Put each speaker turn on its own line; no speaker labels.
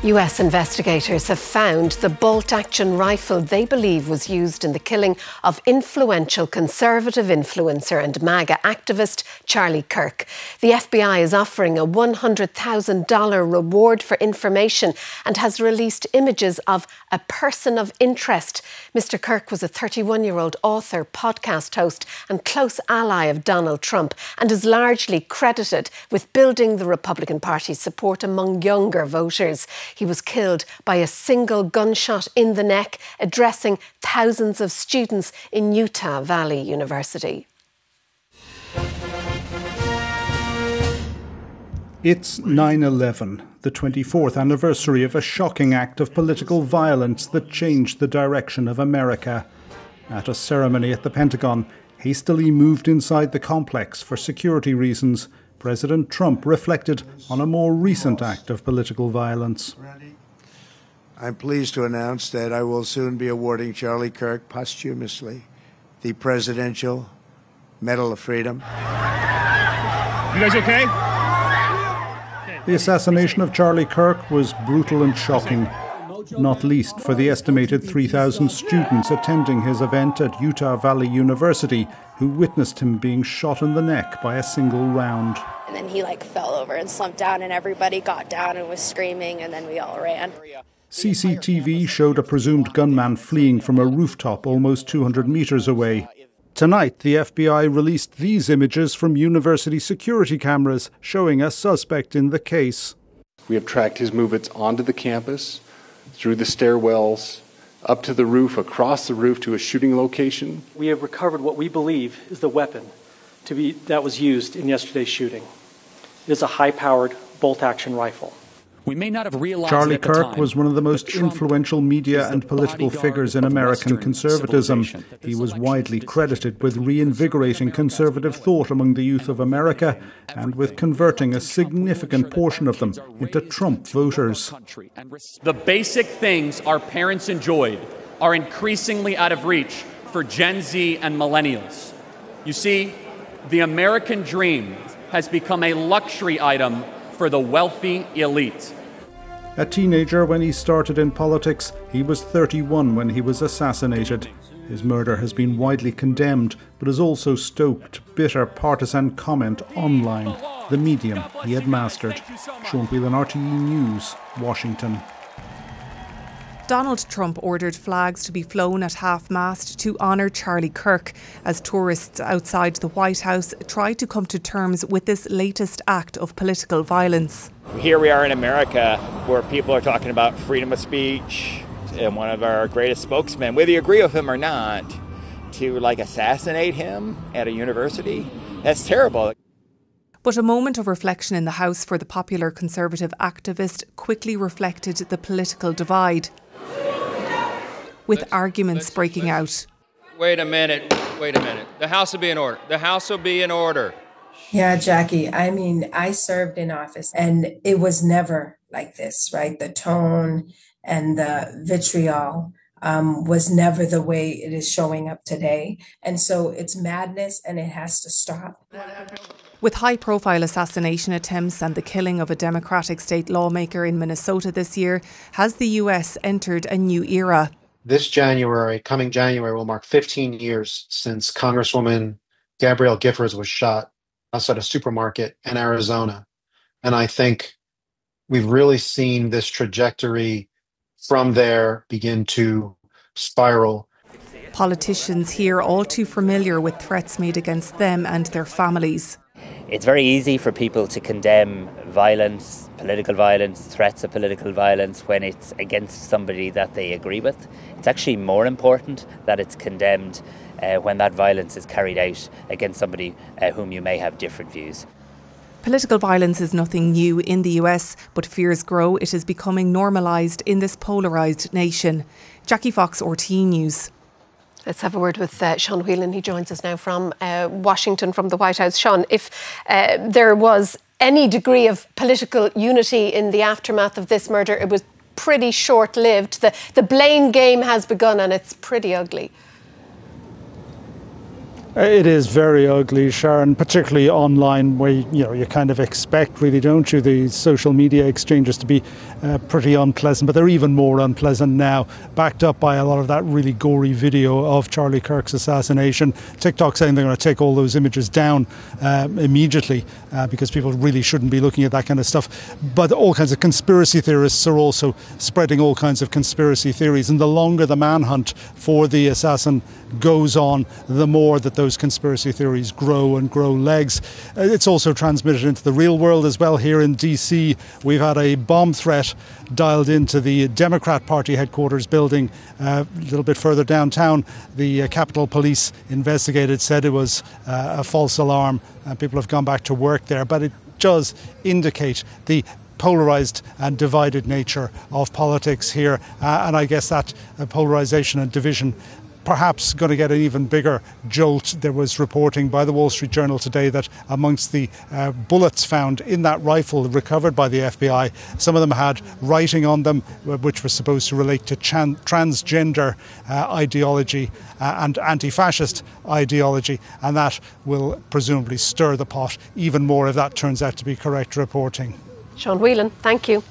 US investigators have found the bolt-action rifle they believe was used in the killing of influential Conservative influencer and MAGA activist Charlie Kirk. The FBI is offering a $100,000 reward for information and has released images of a person of interest. Mr Kirk was a 31-year-old author, podcast host and close ally of Donald Trump, and is largely credited with building the Republican Party's support among younger voters. He was killed by a single gunshot in the neck, addressing thousands of students in Utah Valley University.
It's 9/11, the 24th anniversary of a shocking act of political violence that changed the direction of America. At a ceremony at the Pentagon, hastily moved inside the complex for security reasons, President Trump reflected on a more recent act of political violence.
I'm pleased to announce that I will soon be awarding Charlie Kirk posthumously the Presidential Medal of Freedom.
You guys okay?
The assassination of Charlie Kirk was brutal and shocking, not least for the estimated 3,000 students attending his event at Utah Valley University who witnessed him being shot in the neck by a single round.
And then he fell over and slumped down, and everybody got down and was screaming, and then we all ran.
CCTV showed a presumed gunman fleeing from a rooftop almost 200 meters away. Tonight, the FBI released these images from university security cameras showing a suspect in the case.
We have tracked his movements onto the campus, through the stairwells, up to the roof, across the roof to a shooting location.
We have recovered what we believe is the weapon that was used in yesterday's shooting. It is a high-powered bolt-action rifle.
We may not have realized
Charlie
at the
Kirk
time,
was one of the most influential media and political figures in American conservatism. He was widely credited with reinvigorating conservative thought among the youth of America and with converting a significant portion of them into Trump voters.
The basic things our parents enjoyed are increasingly out of reach for Gen Z and millennials. You see, the American dream has become a luxury item for the wealthy elite.
A teenager when he started in politics, he was 31 when he was assassinated. His murder has been widely condemned, but has also stoked bitter partisan comment online, the medium he had mastered. Sean Whelan, RTE News, Washington.
Donald Trump ordered flags to be flown at half-mast to honour Charlie Kirk as tourists outside the White House tried to come to terms with this latest act of political violence.
Here we are in America where people are talking about freedom of speech, and one of our greatest spokesmen, whether you agree with him or not, to assassinate him at a university, that's terrible.
But a moment of reflection in the House for the popular Conservative activist quickly reflected the political divide, with arguments breaking out.
Wait a minute. The House will be in order. The House will be in order.
Yeah, Jackie, I served in office and it was never like this, right? The tone and the vitriol was never the way it is showing up today. And so it's madness and it has to stop.
With high-profile assassination attempts and the killing of a Democratic state lawmaker in Minnesota this year, has the US entered a new era?
This coming January, will mark 15 years since Congresswoman Gabrielle Giffords was shot outside a supermarket in Arizona. And I think we've really seen this trajectory from there begin to spiral.
Politicians here all too familiar with threats made against them and their families.
It's very easy for people to condemn violence, political violence, threats of political violence when it's against somebody that they agree with. It's actually more important that it's condemned when that violence is carried out against somebody whom you may have different views.
Political violence is nothing new in the US, but fears grow it is becoming normalised in this polarised nation. Jackie Fox, RTE News.
Let's have a word with Sean Whelan. He joins us now from Washington, from the White House. Sean, if there was any degree of political unity in the aftermath of this murder, it was pretty short-lived. The blame game has begun and it's pretty ugly.
It is very ugly, Sharon, particularly online, where you kind of expect, really, don't you, the social media exchanges to be pretty unpleasant, but they're even more unpleasant now, backed up by a lot of that really gory video of Charlie Kirk's assassination. TikTok saying they're going to take all those images down immediately because people really shouldn't be looking at that kind of stuff. But all kinds of conspiracy theorists are also spreading all kinds of conspiracy theories, and the longer the manhunt for the assassin goes on, the more that those conspiracy theories grow and grow legs. It's also transmitted into the real world as well. Here in DC, we've had a bomb threat dialed into the Democrat Party headquarters building a little bit further downtown. The Capitol Police investigated, said it was a false alarm, and people have gone back to work there. But it does indicate the polarised and divided nature of politics here, and I guess that polarisation and division perhaps going to get an even bigger jolt. There was reporting by the Wall Street Journal today that amongst the bullets found in that rifle recovered by the FBI, some of them had writing on them which was supposed to relate to transgender ideology and anti-fascist ideology, and that will presumably stir the pot even more if that turns out to be correct reporting.
Sean Whelan, thank you.